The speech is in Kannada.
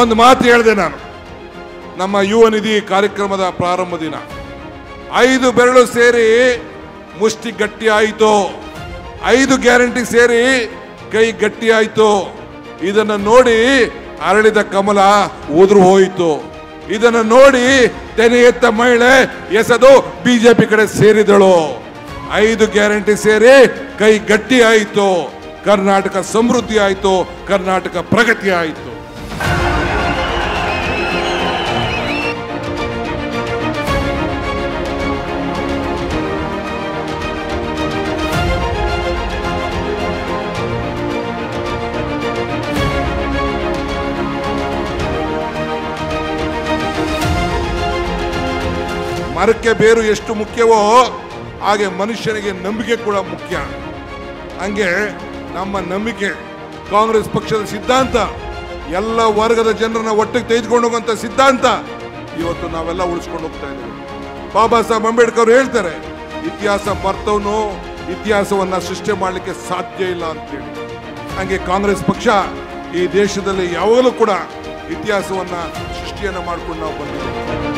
ಒಂದು ಮಾತು ಹೇಳಿದೆ ನಾನು ನಮ್ಮ ಯುವ ನಿಧಿ ಕಾರ್ಯಕ್ರಮದ ಪ್ರಾರಂಭ ದಿನ. 5 ಬೆರಳು ಸೇರಿ ಮುಷ್ಟಿ ಗಟ್ಟಿ ಆಯಿತು, 5 ಗ್ಯಾರಂಟಿ ಸೇರಿ ಕೈ ಗಟ್ಟಿ ಆಯಿತು. ಇದನ್ನು ನೋಡಿ ಅರಳಿದ ಕಮಲ ಉದುರು ಹೋಯಿತು. ಇದನ್ನು ನೋಡಿ ತೆನೆ ಎತ್ತ ಮಹಿಳೆ ಎಸೆದು ಬಿಜೆಪಿ ಕಡೆ ಸೇರಿದಳು. 5 ಗ್ಯಾರಂಟಿ ಸೇರಿ ಕೈ ಗಟ್ಟಿ ಆಯಿತು. ಕರ್ನಾಟಕ ಸಮೃದ್ಧಿ ಆಯಿತು, ಕರ್ನಾಟಕ ಪ್ರಗತಿ ಆಯಿತು. ಮರಕ್ಕೆ ಬೇರು ಎಷ್ಟು ಮುಖ್ಯವೋ ಹಾಗೆ ಮನುಷ್ಯನಿಗೆ ನಂಬಿಕೆ ಕೂಡ ಮುಖ್ಯ. ಹಂಗೆ ನಮ್ಮ ನಂಬಿಕೆ, ಕಾಂಗ್ರೆಸ್ ಪಕ್ಷದ ಸಿದ್ಧಾಂತ, ಎಲ್ಲ ವರ್ಗದ ಜನರನ್ನ ಒಟ್ಟಿಗೆ ತೆಗೆದುಕೊಂಡು ಹೋಗುವಂತ ಸಿದ್ಧಾಂತ ಇವತ್ತು ನಾವೆಲ್ಲ ಉಳಿಸ್ಕೊಂಡು ಹೋಗ್ತಾ ಇದ್ದೀವಿ. ಬಾಬಾ ಸಾಹೇಬ್ ಅಂಬೇಡ್ಕರ್ ಹೇಳ್ತಾರೆ, ಇತಿಹಾಸ ಮರ್ತವನು ಇತಿಹಾಸವನ್ನ ಸೃಷ್ಟಿ ಮಾಡಲಿಕ್ಕೆ ಸಾಧ್ಯ ಇಲ್ಲ ಅಂತೇಳಿ. ಹಂಗೆ ಕಾಂಗ್ರೆಸ್ ಪಕ್ಷ ಈ ದೇಶದಲ್ಲಿ ಯಾವಾಗಲೂ ಕೂಡ ಇತಿಹಾಸವನ್ನ ಸೃಷ್ಟಿಯನ್ನ ಮಾಡ್ಕೊಂಡು ನಾವು ಬಂದಿದ್ದೇವೆ.